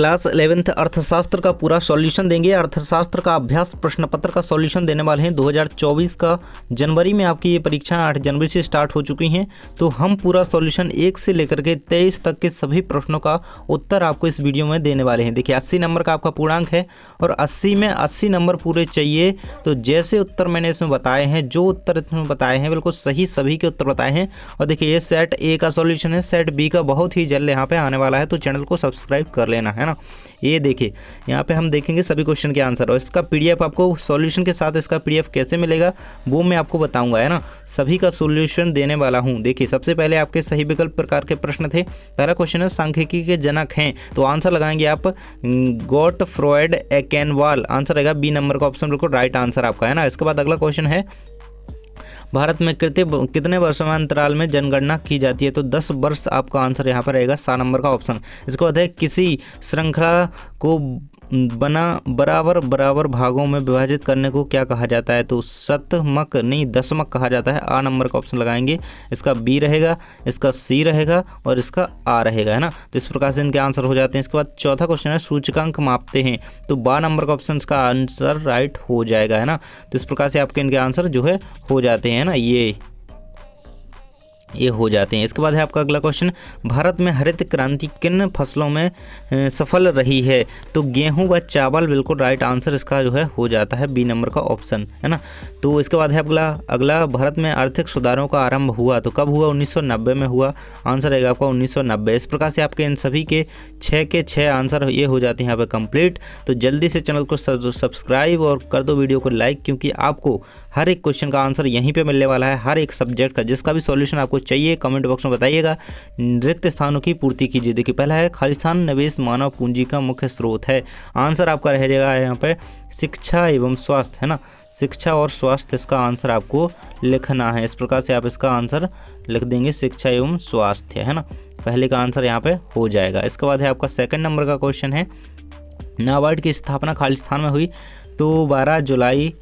Class 11th अर्थशास्त्र का पूरा सॉल्यूशन देंगे। अर्थशास्त्र का अभ्यास प्रश्न पत्र का सॉल्यूशन देने वाले हैं। 2024 का जनवरी में आपकी ये परीक्षा 8 जनवरी से स्टार्ट हो चुकी हैं। तो हम पूरा सॉल्यूशन 1 से लेकर के 23 तक के सभी प्रश्नों का उत्तर आपको इस वीडियो में देने वाले हैं। देखिए 80 नंबर का आपका पूर्णांक है और 80 में 80 नंबर पूरे चाहिए। तो जैसे उत्तर मैंने इसमें बताए हैं, जो उत्तर इसमें बताए हैं बिल्कुल सही सभी के उत्तर बताए हैं। और देखिए ये सेट ए का सॉल्यूशन है, सेट बी का बहुत ही जल्द यहाँ पे आने वाला है, तो चैनल को सब्सक्राइब कर लेना है ना। ये देखिए यहाँ पे हम देखेंगे सभी क्वेश्चन के आंसर और इसका पीडीएफ आपको सॉल्यूशन के साथ इसका पीडीएफ कैसे मिलेगा वो मैं आपको बताऊंगा, है ना। सभी का सॉल्यूशन देने वाला हूँ। देखिए सबसे पहले आपके सही विकल्प प्रकार के प्रश्न थे। पहला क्वेश्चन है सांख्यिकी के जनक हैं, तो आंसर लगाएंगे आप गॉटफ्रॉयड एकेनवाल। आंसर रहेगा बी नंबर का ऑप्शन बिल्कुल राइट आंसर आपका, है ना। इसके बाद अगला क्वेश्चन है भारत में कितने वर्षों में अंतराल में जनगणना की जाती है, तो 10 वर्ष आपका आंसर यहाँ पर रहेगा 7 नंबर का ऑप्शन। इसके बाद है किसी श्रृंखला को बराबर भागों में विभाजित करने को क्या कहा जाता है, तो शतमक नहीं दशमक कहा जाता है। आ नंबर का ऑप्शन लगाएंगे। इसका बी रहेगा, इसका सी रहेगा और इसका आ रहेगा, है ना। तो इस प्रकार से इनके आंसर हो जाते हैं। इसके बाद चौथा क्वेश्चन है सूचकांक मापते हैं, तो 12 नंबर का ऑप्शन इसका आंसर राइट हो जाएगा, है ना। तो इस प्रकार से आपके इनके आंसर जो है हो जाते हैं ना, ये हो जाते हैं। इसके बाद है आपका अगला क्वेश्चन भारत में हरित क्रांति किन फसलों में सफल रही है, तो गेहूं व चावल बिल्कुल राइट आंसर इसका जो है हो जाता है बी नंबर का ऑप्शन, है ना। तो इसके बाद है अगला भारत में आर्थिक सुधारों का आरंभ हुआ, तो कब हुआ, 1990 में हुआ। आंसर रहेगा आपका 1990। इस प्रकार से आपके इन सभी के 6 के 6 आंसर ये हो जाते हैं यहाँ पे कंप्लीट। तो जल्दी से चैनल को सब्सक्राइब और कर दो वीडियो को लाइक, क्योंकि आपको हर एक क्वेश्चन का आंसर यहीं पे मिलने वाला है। हर एक सब्जेक्ट का जिसका भी सॉल्यूशन आपको चाहिए कमेंट बॉक्स में बताइएगा। रिक्त स्थानों की पूर्ति कीजिए। देखिए पहला है खालिस्तान निवेश मानव पूंजी का मुख्य स्रोत है। आंसर आपका रह जाएगा यहाँ पे शिक्षा एवं स्वास्थ्य, है ना। शिक्षा और स्वास्थ्य इसका आंसर आपको लिखना है। इस प्रकार से आप इसका आंसर लिख देंगे शिक्षा एवं स्वास्थ्य, है ना। पहले का आंसर यहाँ पे हो जाएगा। इसके बाद है आपका सेकंड नंबर का क्वेश्चन है नाबार्ड की स्थापना खालिस्तान में हुई, तो 12 जुलाई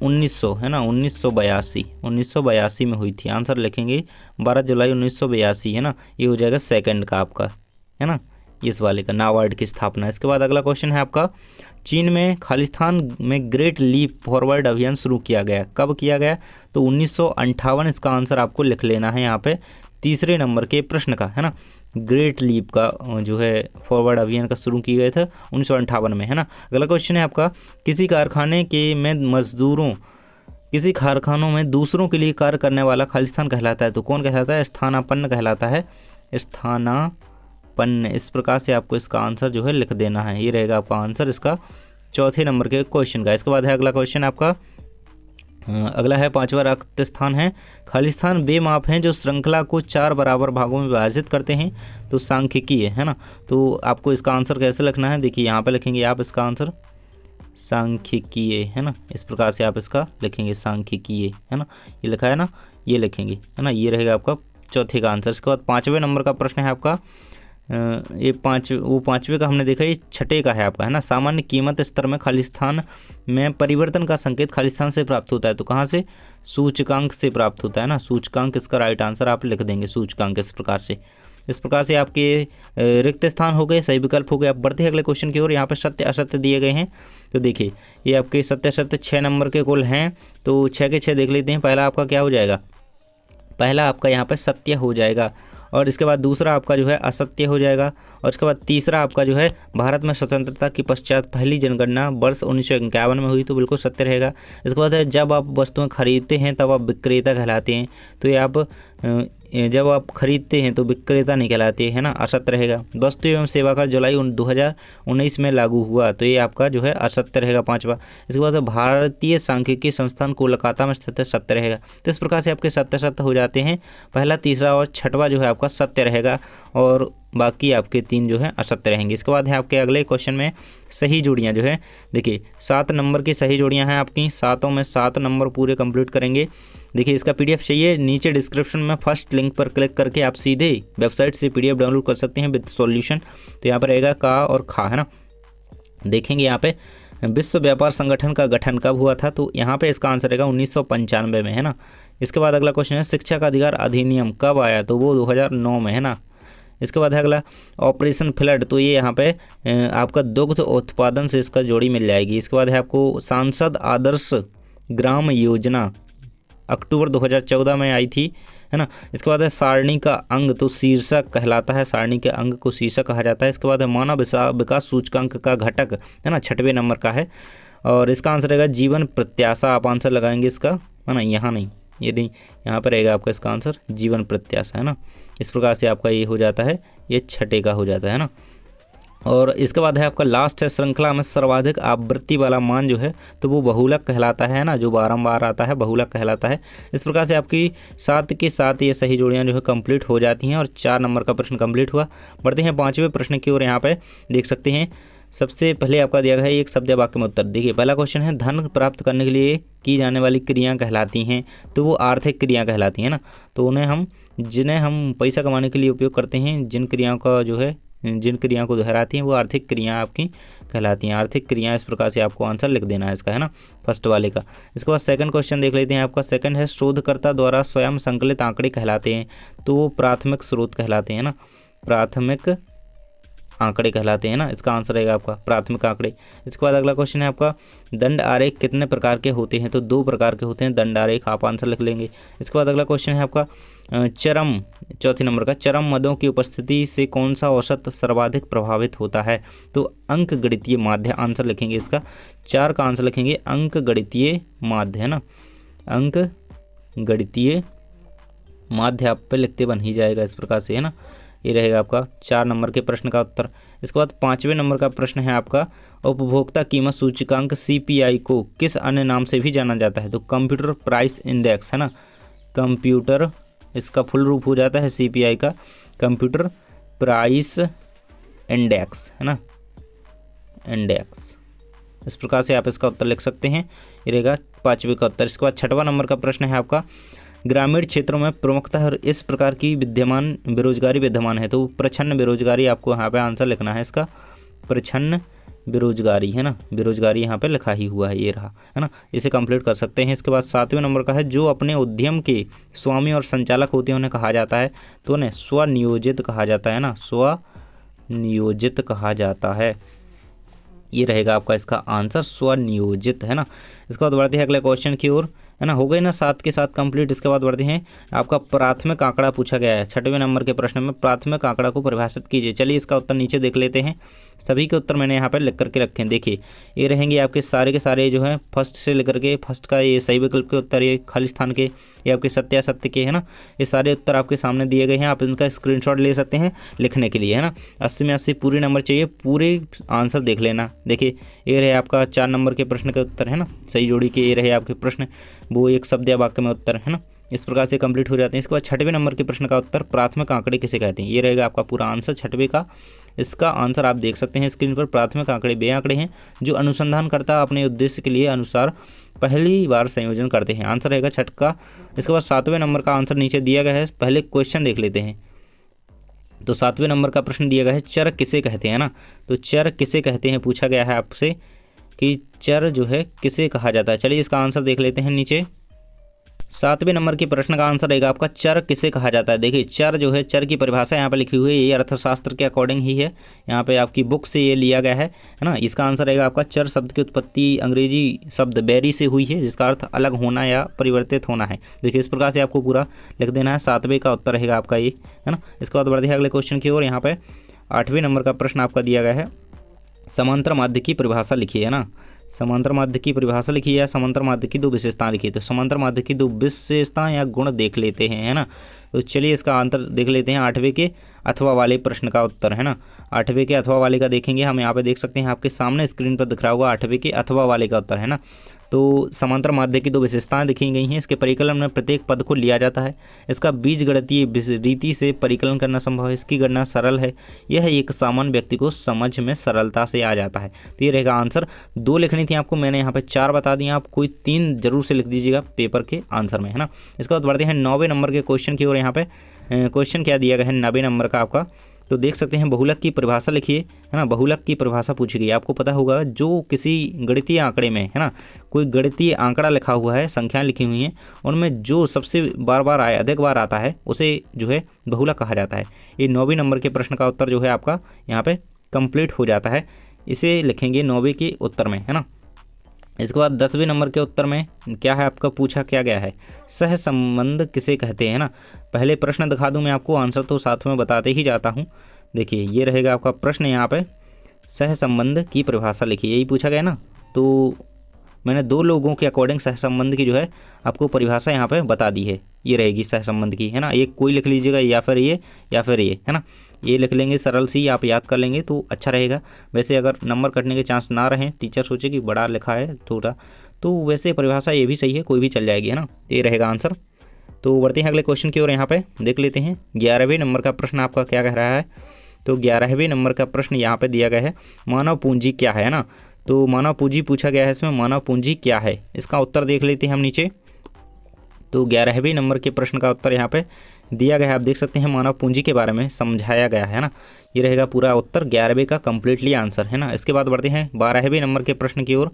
1900, है ना, 1982 में हुई थी। आंसर लिखेंगे 12 जुलाई 1982, है ना। ये हो जाएगा सेकंड का आपका, है ना, इस वाले का नाबार्ड की स्थापना। इसके बाद अगला क्वेश्चन है आपका चीन में खालिस्तान में ग्रेट लीप फॉरवर्ड अभियान शुरू किया गया, कब किया गया, तो 1958। इसका आंसर आपको लिख लेना है यहाँ पे तीसरे नंबर के प्रश्न का, है ना। ग्रेट लीप का जो है फॉरवर्ड अभियान का शुरू किए गए थे 1958 में, है ना। अगला क्वेश्चन है आपका किसी कारखानों में दूसरों के लिए कार्य करने वाला खालिस्तान कहलाता है, तो कौन कहलाता है, स्थानापन्न कहलाता है, स्थानापन्न। इस प्रकार से आपको इसका आंसर जो है लिख देना है। ये रहेगा आपका आंसर इसका चौथे नंबर के क्वेश्चन का। इसके बाद है अगला क्वेश्चन आपका अगला है 5वां रिक्त स्थान है खालिस्तान वे माप हैं जो श्रृंखला को 4 बराबर भागों में विभाजित करते हैं, तो सांख्यिकीय, है ना। तो आपको इसका आंसर कैसे लिखना है, देखिए यहाँ पे लिखेंगे आप इसका आंसर सांख्यिकीय, है ना। इस प्रकार से आप इसका लिखेंगे सांख्यिकीय, है ना। ये लिखा है ना, ये लिखेंगे, है ना। ये रहेगा आपका चौथे का आंसर। इसके बाद 5वें नंबर का प्रश्न है आपका पाँचवें का हमने देखा, ये छठे का है आपका, है ना। सामान्य कीमत स्तर में खालिस्तान में परिवर्तन का संकेत खालिस्तान से प्राप्त होता है, तो कहाँ से, सूचकांक से प्राप्त होता है ना। सूचकांक इसका राइट आंसर आप लिख देंगे सूचकांक। इस प्रकार से आपके रिक्त स्थान हो गए, सही विकल्प हो गए। आप बढ़ते हैं अगले क्वेश्चन की ओर। यहाँ पर सत्य असत्य दिए गए हैं, तो देखिए ये आपके सत्य असत्य 6 नंबर के कुल हैं, तो 6 के 6 देख लेते हैं। पहला आपका क्या हो जाएगा, पहला आपका यहाँ पर सत्य हो जाएगा और इसके बाद दूसरा आपका जो है असत्य हो जाएगा और इसके बाद तीसरा आपका जो है भारत में स्वतंत्रता के पश्चात पहली जनगणना वर्ष 1951 में हुई, तो बिल्कुल सत्य रहेगा। इसके बाद है जब आप वस्तुएं खरीदते हैं तब आप विक्रेता कहलाते हैं, तो ये आप जब आप खरीदते हैं तो विक्रेता नहीं कहलाते, है ना, असत्य रहेगा। वस्तु एवं सेवा कर जुलाई 2019 में लागू हुआ, तो ये आपका जो है असत्य रहेगा 5वां। इसके बाद भारतीय सांख्यिकी संस्थान कोलकाता में स्थित है, सत्य रहेगा। तो इस प्रकार से आपके सत्य हो जाते हैं। पहला, तीसरा और छठवां जो है आपका सत्य रहेगा और बाकी आपके 3 जो है असत्य रहेंगे। इसके बाद है आपके अगले क्वेश्चन में सही जोड़ियाँ जो है, देखिए 7 नंबर की सही जोड़ियाँ हैं आपकी, 7 में 7 नंबर पूरे कंप्लीट करेंगे। देखिए इसका पीडीएफ चाहिए, नीचे डिस्क्रिप्शन में फर्स्ट लिंक पर क्लिक करके आप सीधे वेबसाइट से पीडीएफ डाउनलोड कर सकते हैं विद सॉल्यूशन। तो यहाँ पर रहेगा का और खा, है ना। देखेंगे यहाँ पे विश्व व्यापार संगठन का गठन कब हुआ था, तो यहाँ पे इसका आंसर रहेगा 1995 में, है ना। इसके बाद अगला क्वेश्चन है शिक्षा का अधिकार अधिनियम कब आया, तो वो 2009 में, है ना। इसके बाद है अगला ऑपरेशन फ्लड, तो ये यहाँ पे आपका दुग्ध उत्पादन से इसका जोड़ी मिल जाएगी। इसके बाद है आपको सांसद आदर्श ग्राम योजना, अक्टूबर 2014 में आई थी, है ना। इसके बाद है सारणी का अंग, तो शीर्षक कहलाता है, सारणी के अंग को शीर्षक कहा जाता है। इसके बाद है मानव विकास सूचकांक का घटक, है ना, 6वें नंबर का है और इसका आंसर रहेगा जीवन प्रत्याशा। आप आंसर लगाएंगे इसका, है ना, यहाँ नहीं, ये नहीं, यहाँ पर रहेगा आपका इसका आंसर जीवन प्रत्याशा, है ना। इस प्रकार से आपका ये हो जाता है, ये 6 का हो जाता है ना। और इसके बाद है आपका लास्ट है श्रृंखला में सर्वाधिक आवृत्ति वाला मान जो है तो वो बहुलक कहलाता है ना, जो बारंबार आता है बहुलक कहलाता है। इस प्रकार से आपकी 7 के 7 ये सही जोड़ियाँ जो है कंप्लीट हो जाती हैं और 4 नंबर का प्रश्न कंप्लीट हुआ। बढ़ते हैं 5वें प्रश्न की ओर। यहाँ पे देख सकते हैं सबसे पहले आपका दिया गया है एक शब्द या वाक्य में उत्तर। देखिए पहला क्वेश्चन है धन प्राप्त करने के लिए की जाने वाली क्रियाएँ कहलाती हैं, तो वो आर्थिक क्रियाएँ कहलाती हैं ना। तो उन्हें जिन्हें हम पैसा कमाने के लिए उपयोग करते हैं, जिन क्रियाओं का जो है जिन क्रियाओं को दोहराती हैं वो आर्थिक क्रियाएं आपकी कहलाती हैं। आर्थिक क्रियाएं, इस प्रकार से आपको आंसर लिख देना है इसका, है ना, फर्स्ट वाले का। इसके बाद सेकंड क्वेश्चन देख लेते हैं। आपका सेकंड है शोधकर्ता द्वारा स्वयं संकलित आंकड़े कहलाते हैं, तो वो प्राथमिक स्रोत कहलाते हैं ना, प्राथमिक आंकड़े कहलाते हैं ना। इसका आंसर रहेगा आपका प्राथमिक आंकड़े। इसके बाद अगला क्वेश्चन है आपका दंड आरेख कितने प्रकार के होते हैं, तो 2 प्रकार के होते हैं दंड आरेख, आप आंसर लिख लेंगे। इसके बाद अगला क्वेश्चन है आपका चरम, 4 नंबर का, चरम मदों की उपस्थिति से कौन सा औसत सर्वाधिक प्रभावित होता है, तो अंक गणितीय माध्य, आंसर लिखेंगे इसका 4 का आंसर लिखेंगे अंक गणितीय माध्य, है ना, अंक गणितीय माध्य आप पे लिखते बन ही जाएगा इस प्रकार से, है ना। ये रहेगा आपका 4 नंबर के प्रश्न का उत्तर। इसके बाद 5वें नंबर का प्रश्न है आपका उपभोक्ता कीमत सूचकांक CPI को किस अन्य नाम से भी जाना जाता है, तो कंप्यूटर प्राइस इंडेक्स, है ना, कंप्यूटर इसका फुल रूप हो जाता है CPI का कंप्यूटर प्राइस इंडेक्स, है ना, इंडेक्स। इस प्रकार से आप इसका उत्तर लिख सकते हैं, ये रहेगा 5वें का उत्तर। इसके बाद 6वां नंबर का प्रश्न है आपका ग्रामीण क्षेत्रों में प्रमुखतः इस प्रकार की बेरोजगारी विद्यमान है, तो प्रच्छन्न बेरोजगारी आपको यहाँ पे आंसर लिखना है इसका, प्रच्छन्न बेरोजगारी, है ना, बेरोजगारी यहाँ पे लिखा ही हुआ है, ये रहा, है ना, इसे कंप्लीट कर सकते हैं। इसके बाद 7वें नंबर का है जो अपने उद्यम के स्वामी और संचालक होते हैं उन्हें कहा जाता है, तो उन्हें स्वनियोजित कहा जाता है ना, स्वनियोजित कहा जाता है, ये रहेगा आपका इसका आंसर स्वनियोजित, है ना। इसके बाद बढ़ते हैं अगले क्वेश्चन की ओर, है ना, हो गए ना 7 के 7 कंप्लीट। इसके बाद बढ़ते हैं आपका प्राथमिक आंकड़ा पूछा गया है 6वें नंबर के प्रश्न में, प्राथमिक आंकड़ा को परिभाषित कीजिए। चलिए इसका उत्तर नीचे देख लेते हैं, सभी के उत्तर मैंने यहाँ पर लिख करके रखे हैं। देखिए ये रहेंगे आपके सारे के सारे जो है फर्स्ट से लेकर के फर्स्ट का ये सही विकल्प के उत्तर, ये खाली स्थान के, ये आपके सत्यासत्य के, है ना, ये सारे उत्तर आपके सामने दिए गए हैं। आप इनका स्क्रीनशॉट ले सकते हैं लिखने के लिए, है ना। 80 में 80 पूरे नंबर चाहिए, पूरे आंसर देख लेना। देखिए ये रहे आपका 4 नंबर के प्रश्न के उत्तर, है ना, सही जोड़ी के ये रहे आपके प्रश्न, वो एक शब्द या वाक्य में उत्तर, है ना। इस प्रकार से कंप्लीट हो जाते हैं। इसके बाद 6वें नंबर के प्रश्न का उत्तर प्राथमिक आंकड़े किसे कहते हैं, ये रहेगा आपका पूरा आंसर 6वें का। इसका आंसर आप देख सकते हैं स्क्रीन पर। प्राथमिक आंकड़े वे आंकड़े हैं जो अनुसंधानकर्ता अपने उद्देश्य के लिए अनुसार पहली बार संयोजन करते हैं, आंसर रहेगा 6 का। इसके बाद 7वें नंबर का आंसर नीचे दिया गया है, पहले क्वेश्चन देख लेते हैं। तो 7वें नंबर का प्रश्न दिया गया है चर किसे कहते हैं ना, तो चर किसे कहते हैं पूछा गया है आपसे कि चर जो है किसे कहा जाता है। चलिए इसका आंसर देख लेते हैं नीचे। 7वें नंबर के प्रश्न का आंसर रहेगा आपका चर किसे कहा जाता है। देखिए चर जो है, चर की परिभाषा यहाँ पे लिखी हुई है, ये अर्थशास्त्र के अकॉर्डिंग ही है, यहाँ पे आपकी बुक से ये लिया गया है ना। इसका आंसर रहेगा आपका चर शब्द की उत्पत्ति अंग्रेजी शब्द बेरी से हुई है, जिसका अर्थ अलग होना या परिवर्तित होना है। देखिए इस प्रकार से आपको पूरा लिख देना है, 7वें का उत्तर रहेगा आपका ये, है ना। इसके बाद बढ़ते हैं अगले क्वेश्चन की ओर। यहाँ पे 8वें नंबर का प्रश्न आपका दिया गया है समांतर माध्य की परिभाषा लिखिए, है ना। समांतर माध्य की परिभाषा लिखी या समांतर माध्य की 2 विशेषताएं लिखी। तो समांतर माध्य की 2 विशेषताएं या गुण देख लेते हैं, है ना। तो चलिए इसका आंसर देख लेते हैं 8वें के अथवा वाले प्रश्न का उत्तर, है ना। 8वें के अथवा वाले का देखेंगे हम, यहाँ पे देख सकते हैं आपके सामने स्क्रीन पर दिख रहा होगा 8वें के अथवा वाले का उत्तर, है ना। तो समांतर माध्य की 2 विशेषताएं दिखी गई हैं। इसके परिकलन में प्रत्येक पद को लिया जाता है, इसका बीजगणितीय रीति से परिकलन करना संभव है, इसकी गणना सरल है, यह एक सामान्य व्यक्ति को समझ में सरलता से आ जाता है। तो ये रहेगा आंसर। 2 लिखनी थी आपको, मैंने यहाँ पे 4 बता दिया, आप कोई 3 जरूर से लिख दीजिएगा पेपर के आंसर में, है ना। इसके बाद बढ़ते हैं 9वें नंबर के क्वेश्चन की ओर। यहाँ पे क्वेश्चन क्या दिया गया है 9वें नंबर का आपका, तो देख सकते हैं बहुलक की परिभाषा लिखिए, है ना। बहुलक की परिभाषा पूछी गई, आपको पता होगा जो किसी गणितीय आंकड़े में, है ना, कोई गणितीय आंकड़ा लिखा हुआ है, संख्याएं लिखी हुई हैं, उनमें जो सबसे बार बार आए, अधिक बार आता है, उसे जो है बहुलक कहा जाता है। ये 9वीं नंबर के प्रश्न का उत्तर जो है आपका यहाँ पे कंप्लीट हो जाता है। इसे लिखेंगे 9वीं के उत्तर में, है ना। इसके बाद 10वें नंबर के उत्तर में क्या है आपका, पूछा क्या गया है, सह संबंध किसे कहते हैं, ना। पहले प्रश्न दिखा दूं मैं आपको, आंसर तो साथ में बताते ही जाता हूं। देखिए ये रहेगा आपका प्रश्न, यहाँ पे सह संबंध की परिभाषा लिखिए, यही पूछा गया ना। तो मैंने दो लोगों के अकॉर्डिंग सह संबंध की जो है आपको परिभाषा यहाँ पे बता दी है, ये रहेगी सह संबंध की, है ना। एक कोई लिख लीजिएगा, या फिर ये या फिर ये, है ना, ये लिख लेंगे, सरल सी आप याद कर लेंगे तो अच्छा रहेगा। वैसे अगर नंबर कटने के चांस ना रहें, टीचर सोचे कि बड़ा लिखा है थोड़ा, तो वैसे परिभाषा ये भी सही है, कोई भी चल जाएगी, है ना। ये रहेगा आंसर। तो बढ़ते हैं अगले क्वेश्चन की ओर, यहाँ पे देख लेते हैं 11वें नंबर का प्रश्न आपका क्या कह रहा है। तो 11वें नंबर का प्रश्न यहाँ पे दिया गया है, मानव पूंजी क्या है ना। तो मानव पूंजी पूछा गया है, इसमें मानव पूंजी क्या है, इसका उत्तर देख लेते हैं हम नीचे। तो 11वें नंबर के प्रश्न का उत्तर यहाँ पे दिया गया है, आप देख सकते हैं मानव पूंजी के बारे में समझाया गया है ना। ये रहेगा पूरा उत्तर 11वें का कंप्लीटली आंसर, है ना। इसके बाद बढ़ते हैं 12वें नंबर के प्रश्न की ओर।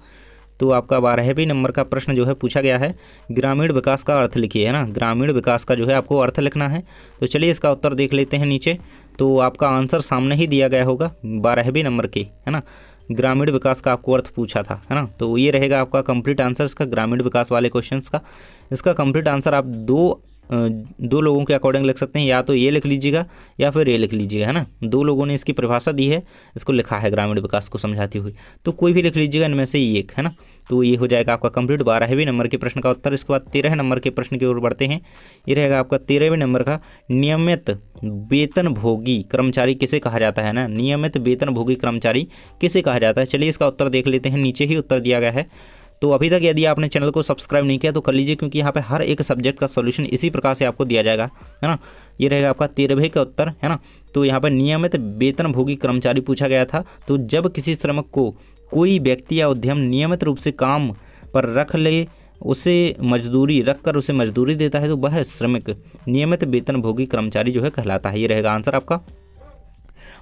तो आपका 12वें नंबर का प्रश्न जो है पूछा गया है, ग्रामीण विकास का अर्थ लिखिए, है ना। ग्रामीण विकास का जो है आपको अर्थ लिखना है। तो चलिए इसका उत्तर देख लेते हैं नीचे। तो आपका आंसर सामने ही दिया गया होगा 12वें नंबर के, है ना। ग्रामीण विकास का आपको अर्थ पूछा था, है ना। तो ये रहेगा आपका कंप्लीट आंसर इसका, ग्रामीण विकास वाले क्वेश्चंस का। इसका कंप्लीट आंसर आप दो लोगों के अकॉर्डिंग लिख सकते हैं, या तो ये लिख लीजिएगा या फिर ये लिख लीजिएगा, है ना। दो लोगों ने इसकी परिभाषा दी है, इसको लिखा है ग्रामीण विकास को समझाती हुई, तो कोई भी लिख लीजिएगा इनमें से एक, है ना। तो ये हो जाएगा आपका कंप्लीट 12वें नंबर के प्रश्न का उत्तर। इसके बाद 13 नंबर के प्रश्न की ओर बढ़ते हैं। ये रहेगा आपका 13वें नंबर का, नियमित वेतनभोगी कर्मचारी किसे कहा जाता है ना। नियमित वेतनभोगी कर्मचारी किसे कहा जाता है, चलिए इसका उत्तर देख लेते हैं। नीचे ही उत्तर दिया गया है। तो अभी तक यदि आपने चैनल को सब्सक्राइब नहीं किया तो कर लीजिए, क्योंकि यहाँ पे हर एक सब्जेक्ट का सॉल्यूशन इसी प्रकार से आपको दिया जाएगा, है ना। ये रहेगा आपका 13वें का उत्तर, है ना। तो यहाँ पर नियमित वेतनभोगी कर्मचारी पूछा गया था। तो जब किसी श्रमिक को कोई व्यक्ति या उद्यम नियमित रूप से काम पर रख ले, उसे मजदूरी रख कर उसे मजदूरी देता है, तो वह श्रमिक नियमित वेतनभोगी कर्मचारी जो है कहलाता है। ये रहेगा आंसर आपका।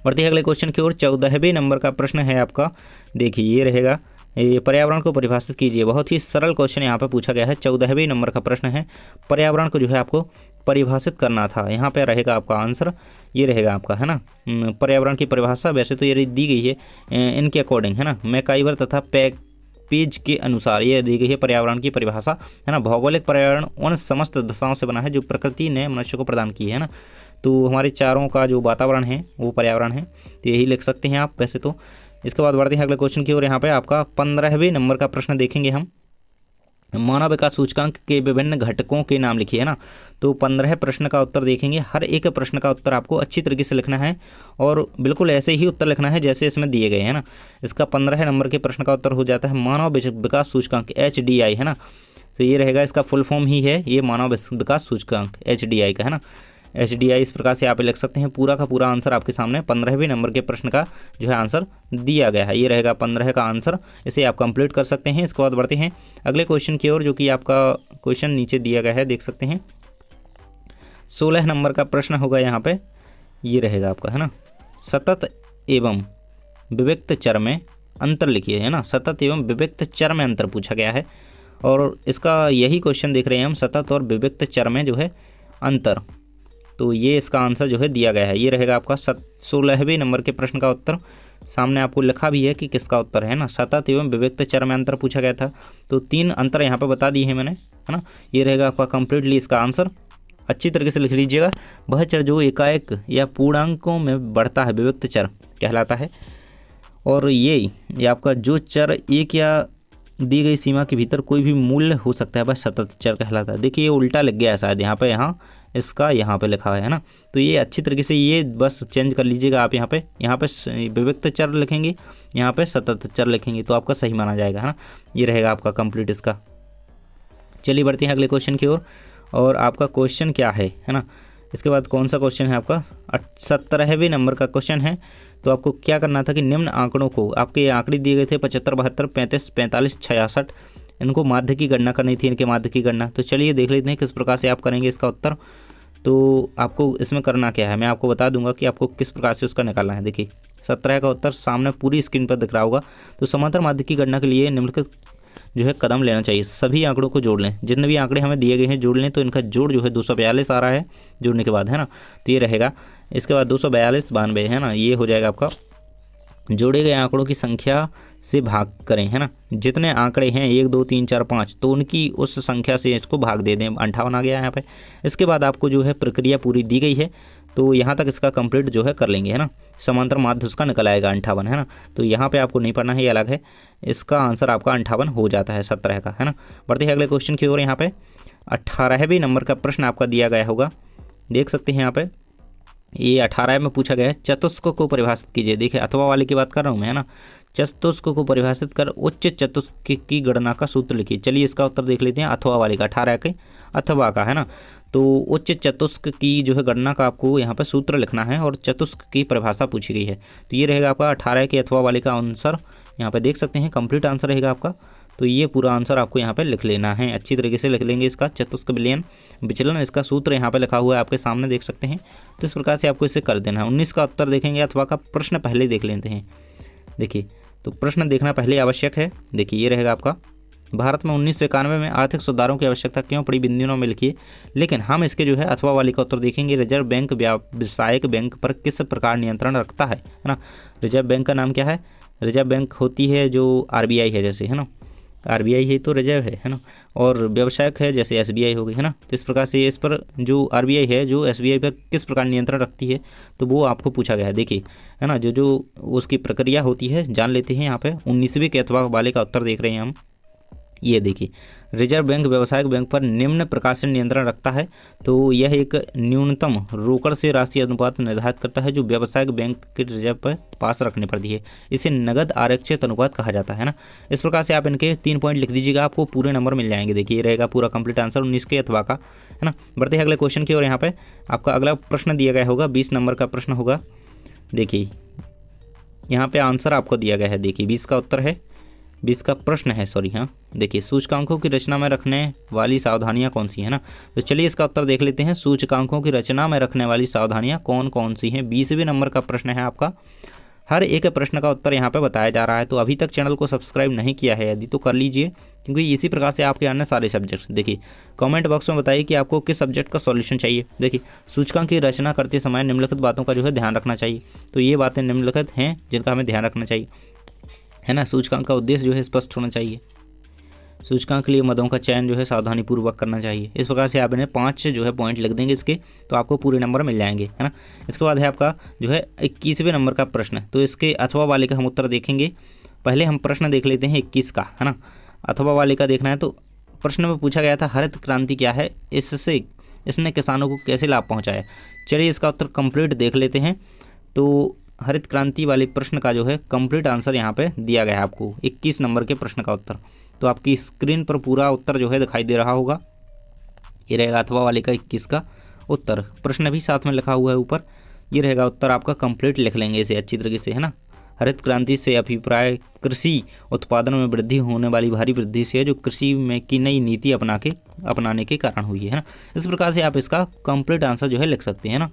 बढ़ते हैं अगले क्वेश्चन की ओर। 14वें नंबर का प्रश्न है आपका, देखिए ये रहेगा, ये पर्यावरण को परिभाषित कीजिए। बहुत ही सरल क्वेश्चन यहाँ पे पूछा गया है, 14वें नंबर का प्रश्न है। पर्यावरण को जो है आपको परिभाषित करना था, यहाँ पे रहेगा आपका आंसर, ये रहेगा आपका, है ना। पर्यावरण की परिभाषा वैसे तो ये दी गई है इनके अकॉर्डिंग, है ना, मैकाइवर तथा पेज के अनुसार ये दी गई है पर्यावरण की परिभाषा, है ना। भौगोलिक पर्यावरण उन समस्त दशाओं से बना है जो प्रकृति ने मनुष्य को प्रदान की है ना। तो हमारे चारों का जो वातावरण है वो पर्यावरण है, तो यही लिख सकते हैं आप वैसे तो। इसके बाद बढ़ते हैं अगले क्वेश्चन की ओर। यहाँ पे आपका 15वें नंबर का प्रश्न देखेंगे हम, मानव विकास सूचकांक के विभिन्न घटकों के नाम लिखिए, है ना। तो 15 प्रश्न का उत्तर देखेंगे, हर एक प्रश्न का उत्तर आपको अच्छी तरीके से लिखना है और बिल्कुल ऐसे ही उत्तर लिखना है जैसे इसमें दिए गए हैं ना। इसका 15 नंबर के प्रश्न का उत्तर हो जाता है मानव विकास सूचकांक HDI, है ना। तो ये रहेगा, इसका फुल फॉर्म ही है ये मानव विकास सूचकांक HDI का, है ना। HDI इस प्रकार से आप लिख सकते हैं। पूरा का पूरा आंसर आपके सामने 15वें नंबर के प्रश्न का जो है आंसर दिया गया है, ये रहेगा 15 का आंसर। इसे आप कंप्लीट कर सकते हैं। इसके बाद बढ़ते हैं अगले क्वेश्चन की ओर, जो कि आपका क्वेश्चन नीचे दिया गया है, देख सकते हैं। 16 नंबर का प्रश्न होगा यहाँ पे, ये रहेगा आपका, है ना। सतत एवं विविक्त चर में अंतर लिखिए, है ना। सतत एवं विविक्त चर में अंतर पूछा गया है और इसका यही क्वेश्चन देख रहे हैं हम, सतत और विविक्त चर में जो है अंतर। तो ये इसका आंसर जो है दिया गया है, ये रहेगा आपका 16वें नंबर के प्रश्न का उत्तर। सामने आपको लिखा भी है कि किसका उत्तर है ना। सतत एवं विविक्त चर में अंतर पूछा गया था, तो 3 अंतर यहाँ पे बता दिए हैं मैंने, है ना। ये रहेगा आपका कंप्लीटली इसका आंसर, अच्छी तरीके से लिख लीजिएगा। वह चर जो एकाएक या पूर्णांकों में बढ़ता है विविक्त चर कहलाता है, और ये आपका जो चर एक या दी गई सीमा के भीतर कोई भी मूल्य हो सकता है, वह सतत चर कहलाता है। देखिए ये उल्टा लग गया है शायद, यहाँ इसका यहाँ पे लिखा है ना। तो ये अच्छी तरीके से ये बस चेंज कर लीजिएगा आप, यहाँ पे विविक्त चर लिखेंगे, यहाँ पे सतत चर लिखेंगे, तो आपका सही माना जाएगा, है ना। ये रहेगा आपका कंप्लीट इसका। चलिए बढ़ते हैं अगले क्वेश्चन की ओर, और आपका क्वेश्चन क्या है ना। इसके बाद कौन सा क्वेश्चन है आपका, 17वें नंबर का क्वेश्चन है। तो आपको क्या करना था कि निम्न आंकड़ों को, आपके आंकड़े दिए गए थे 75, 72, 35, 45, 66, इनको माध्य की गणना करनी थी, इनके माध्य की गणना। तो चलिए देख लेते हैं किस प्रकार से आप करेंगे इसका उत्तर। तो आपको इसमें करना क्या है, मैं आपको बता दूंगा कि आपको किस प्रकार से उसका निकालना है। देखिए 17 का उत्तर सामने पूरी स्क्रीन पर दिख रहा होगा। तो समांतर माध्य की गणना के लिए निम्नलिखित जो है कदम लेना चाहिए। सभी आंकड़ों को जोड़ लें, जितने भी आंकड़े हमें दिए गए हैं जोड़ लें। तो इनका जोड़ जो है 242 आ रहा है जोड़ने के बाद, है ना। तो ये रहेगा, इसके बाद 242 92, है ना, ये हो जाएगा आपका। जोड़े गए आंकड़ों की संख्या से भाग करें, है ना। जितने आंकड़े हैं 1 2 3 4 5, तो उनकी उस संख्या से इसको भाग दे दें। 58 आ गया यहाँ पे। इसके बाद आपको जो है प्रक्रिया पूरी दी गई है, तो यहाँ तक इसका कंप्लीट जो है कर लेंगे, है ना। समांतर माध्य उसका निकल आएगा 58, है ना। तो यहाँ पे आपको नहीं पढ़ना है, ये अलग है। इसका आंसर आपका 58 हो जाता है 17 का, है ना। बढ़ते हैं अगले क्वेश्चन की ओर। यहाँ पे 18वें नंबर का प्रश्न आपका दिया गया होगा, देख सकते हैं यहाँ पे। ये 18 में पूछा गया है, चतुष्क को परिभाषित कीजिए। देखिए अथवा वाले की बात कर रहा हूँ मैं, है ना। चतुष्क को परिभाषित कर उच्च चतुष्क की गणना का सूत्र लिखिए। चलिए इसका उत्तर देख लेते हैं, अथवा वाले का, 18 के अथवा का, है ना। तो उच्च चतुष्क की जो है गणना का आपको यहाँ पर सूत्र लिखना है और चतुष्क की परिभाषा पूछी गई है। तो ये रहेगा आपका 18 के अथवा वाले का आंसर। यहाँ पे देख सकते हैं कंप्लीट आंसर रहेगा आपका। तो ये पूरा आंसर आपको यहाँ पे लिख लेना है, अच्छी तरीके से लिख लेंगे। इसका चतुष्क विलयन विचलन, इसका सूत्र यहाँ पे लिखा हुआ है आपके सामने, देख सकते हैं। तो इस प्रकार से आपको इसे कर देना है। 19 का उत्तर देखेंगे अथवा का प्रश्न पहले देख लेते हैं। देखिए तो प्रश्न देखना पहले आवश्यक है। देखिए ये रहेगा आपका, भारत में 1991 में आर्थिक सुधारों की आवश्यकता क्यों पड़ी, बिंदुओं में लिखिए। लेकिन हम इसके जो है अथवा वाले का उत्तर देखेंगे, रिजर्व बैंक व्यावसायिक बैंक पर किस प्रकार नियंत्रण रखता है ना। रिजर्व बैंक का नाम क्या है, रिजर्व बैंक होती है जो आरबीआई है जैसे, है ना। आरबीआई है तो रिजर्व है ना। और व्यवसायिक है जैसे एसबीआई हो गई, है ना। तो इस प्रकार से इस पर जो आरबीआई है जो एसबीआई पर किस प्रकार नियंत्रण रखती है, तो वो आपको पूछा गया है। देखिए, है ना, जो उसकी प्रक्रिया होती है जान लेते हैं। यहाँ पे 19वें के अथवा वाले का उत्तर देख रहे हैं हम। ये देखिए, रिजर्व बैंक व्यावसायिक बैंक पर निम्न प्रकार से नियंत्रण रखता है। तो यह एक न्यूनतम रोकड़ से राशि अनुपात निर्धारित करता है जो व्यावसायिक बैंक के रिजर्व पर पास रखने पड़ती है। इसे नगद आरक्षित अनुपात कहा जाता है ना। इस प्रकार से आप इनके 3 पॉइंट लिख दीजिएगा, आपको पूरे नंबर मिल जाएंगे। देखिए ये रहेगा पूरा कंप्लीट आंसर 19 के अथवा का, है ना। बढ़ते हैं अगले क्वेश्चन की ओर। यहाँ पे आपका अगला प्रश्न दिया गया होगा, 20 नंबर का प्रश्न होगा। देखिए यहाँ पे आंसर आपको दिया गया है। देखिए 20 का उत्तर है, 20 का प्रश्न है, सॉरी। हाँ देखिए, सूचकांकों की रचना में रखने वाली सावधानियां कौन सी है ना। तो चलिए इसका उत्तर देख लेते हैं। सूचकांकों की रचना में रखने वाली सावधानियां कौन कौन सी हैं। 20वें नंबर का प्रश्न है आपका। हर एक प्रश्न का उत्तर यहाँ पे बताया जा रहा है। तो अभी तक चैनल को सब्सक्राइब नहीं किया है यदि, तो कर लीजिए, क्योंकि इसी प्रकार से आपके अन्य सारे सब्जेक्ट्स। देखिए कमेंट बॉक्स में बताइए कि आपको किस सब्जेक्ट का सॉल्यूशन चाहिए। देखिए सूचकांक की रचना करते समय निम्नलिखित बातों का जो है ध्यान रखना चाहिए। तो ये बातें निम्नलिखित हैं जिनका हमें ध्यान रखना चाहिए, है ना। सूचकांक का उद्देश्य जो है स्पष्ट होना चाहिए। सूचकांक के लिए मदों का चयन जो है सावधानी पूर्वक करना चाहिए। इस प्रकार से आप इन्हें 5 जो है पॉइंट लिख देंगे इसके, तो आपको पूरे नंबर मिल जाएंगे, है ना। इसके बाद है आपका जो है 21वें नंबर का प्रश्न। तो इसके अथवा वाले का हम उत्तर देखेंगे। पहले हम प्रश्न देख लेते हैं 21 का, है ना। अथवा वाले का देखना है। तो प्रश्न में पूछा गया था हरित क्रांति क्या है, इसने किसानों को कैसे लाभ पहुँचाया। चलिए इसका उत्तर कंप्लीट देख लेते हैं। तो हरित क्रांति वाले प्रश्न का जो है कंप्लीट आंसर यहाँ पे दिया गया है आपको, 21 नंबर के प्रश्न का उत्तर। तो आपकी स्क्रीन पर पूरा उत्तर जो है दिखाई दे रहा होगा। ये रहेगा अथवा वाले का 21 का उत्तर, प्रश्न भी साथ में लिखा हुआ है ऊपर। ये रहेगा उत्तर आपका, कंप्लीट लिख लेंगे इसे अच्छी तरीके से, है ना। हरित क्रांति से अभिप्राय कृषि उत्पादन में वृद्धि होने वाली भारी वृद्धि से है, जो कृषि में की नई नीति अपनाने के कारण हुई है ना। इस प्रकार से आप इसका कंप्लीट आंसर जो है लिख सकते हैं ना।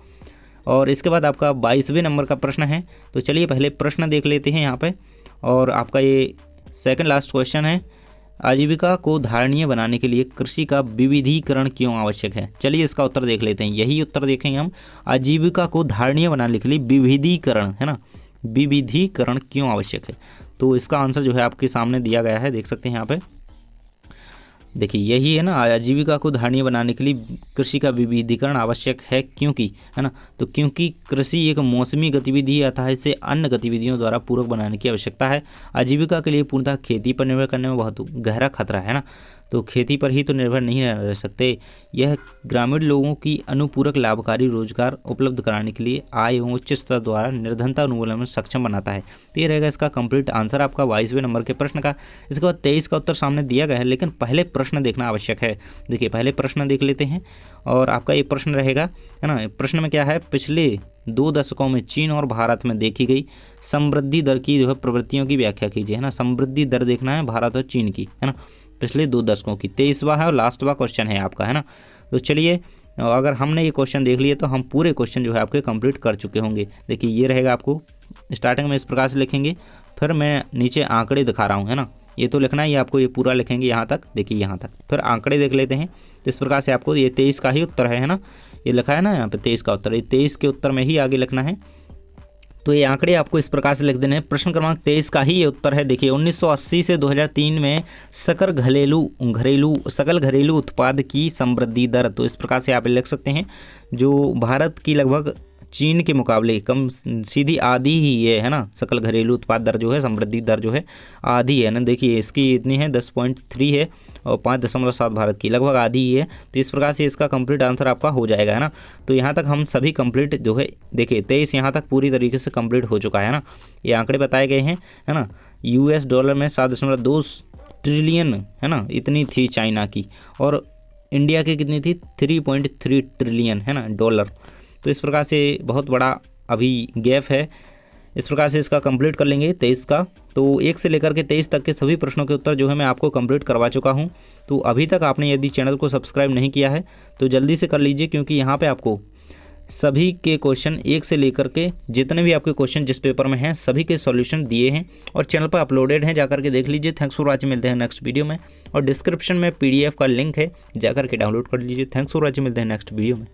और इसके बाद आपका 22वें नंबर का प्रश्न है। तो चलिए पहले प्रश्न देख लेते हैं यहाँ पे। और आपका ये सेकंड लास्ट क्वेश्चन है, आजीविका को धारणीय बनाने के लिए कृषि का विविधीकरण क्यों आवश्यक है। चलिए इसका उत्तर देख लेते हैं। यही उत्तर देखेंगे हम, आजीविका को धारणीय बनाने के लिए विविधीकरण, है ना, विविधीकरण क्यों आवश्यक है। तो इसका आंसर जो है आपके सामने दिया गया है, देख सकते हैं यहाँ पे। देखिए यही है ना, आजीविका को धारणीय बनाने के लिए कृषि का विविधीकरण आवश्यक है, क्योंकि, है ना। तो क्योंकि कृषि एक मौसमी गतिविधि है, अतः इसे अन्य गतिविधियों द्वारा पूरक बनाने की आवश्यकता है। आजीविका के लिए पूर्णतः खेती पर निर्भर करने में बहुत गहरा खतरा है ना। तो खेती पर ही तो निर्भर नहीं रह सकते। यह ग्रामीण लोगों की अनुपूरक लाभकारी रोजगार उपलब्ध कराने के लिए आय एवं उच्च स्तर द्वारा निर्धनता उन्मूलन में सक्षम बनाता है। तो ये रहेगा इसका कंप्लीट आंसर आपका 22वें नंबर के प्रश्न का। इसके बाद 23 का उत्तर सामने दिया गया है, लेकिन पहले प्रश्न देखना आवश्यक है। देखिए पहले प्रश्न देख लेते हैं। और आपका ये प्रश्न रहेगा, है ना। प्रश्न में क्या है, पिछले 2 दशकों में चीन और भारत में देखी गई समृद्धि दर की जो है प्रवृत्तियों की व्याख्या कीजिए, है ना। समृद्धि दर देखना है भारत और चीन की, है ना, पिछले 2 दशकों की। 23वां है और लास्टवां क्वेश्चन है आपका, है ना। तो चलिए और अगर हमने ये क्वेश्चन देख लिए तो हम पूरे क्वेश्चन जो है आपके कंप्लीट कर चुके होंगे। देखिए ये रहेगा, आपको स्टार्टिंग में इस प्रकार से लिखेंगे, फिर मैं नीचे आंकड़े दिखा रहा हूँ, है ना, ये तो लिखना है, ये आपको ये पूरा लिखेंगे यहाँ तक, देखिए यहाँ तक, फिर आंकड़े देख लेते हैं। तो इस प्रकार से आपको ये 23 का ही उत्तर है ना, ये लिखा है ना यहाँ पे 23 का उत्तर, ये 23 के उत्तर में ही आगे लिखना है। तो ये आंकड़े आपको इस प्रकार से लिख देने हैं। प्रश्न क्रमांक 23 का ही ये उत्तर है। देखिए 1980 से 2003 में सकल घरेलू उत्पाद की समृद्धि दर, तो इस प्रकार से आप लिख सकते हैं, जो भारत की लगभग चीन के मुकाबले कम, सीधी आधी ही है ना, सकल घरेलू उत्पाद दर जो है, समृद्धि दर जो है आधी है ना। देखिए इसकी इतनी है 10.3 है और 5.7 भारत की, लगभग आधी ही है। तो इस प्रकार से इसका कंप्लीट आंसर आपका हो जाएगा, है ना। तो यहाँ तक हम सभी कंप्लीट जो है, देखिए 23 यहाँ तक पूरी तरीके से कंप्लीट हो चुका है ना। ये आंकड़े बताए गए हैं, है ना। US डॉलर में 7.2 ट्रिलियन, है ना, इतनी थी चाइना की, और इंडिया की कितनी थी 3.3 ट्रिलियन, है ना, डॉलर। तो इस प्रकार से बहुत बड़ा अभी गैप है। इस प्रकार से इसका कंप्लीट कर लेंगे 23 का। तो 1 से लेकर के 23 तक के सभी प्रश्नों के उत्तर जो है मैं आपको कंप्लीट करवा चुका हूं। तो अभी तक आपने यदि चैनल को सब्सक्राइब नहीं किया है तो जल्दी से कर लीजिए, क्योंकि यहाँ पे आपको सभी के क्वेश्चन 1 से लेकर के जितने भी आपके क्वेश्चन जिस पेपर में हैं सभी के सॉल्यूशन दिए हैं और चैनल पर अपलोडेड हैं, जाकर के देख लीजिए। थैंक्स फॉर वॉचिंग, मिलते हैं नेक्स्ट वीडियो में, और डिस्क्रिप्शन में PDF का लिंक है, जाकर के डाउनलोड कर लीजिए। थैंक्स फॉर वॉचिंग, मिलते हैं नेक्स्ट वीडियो में।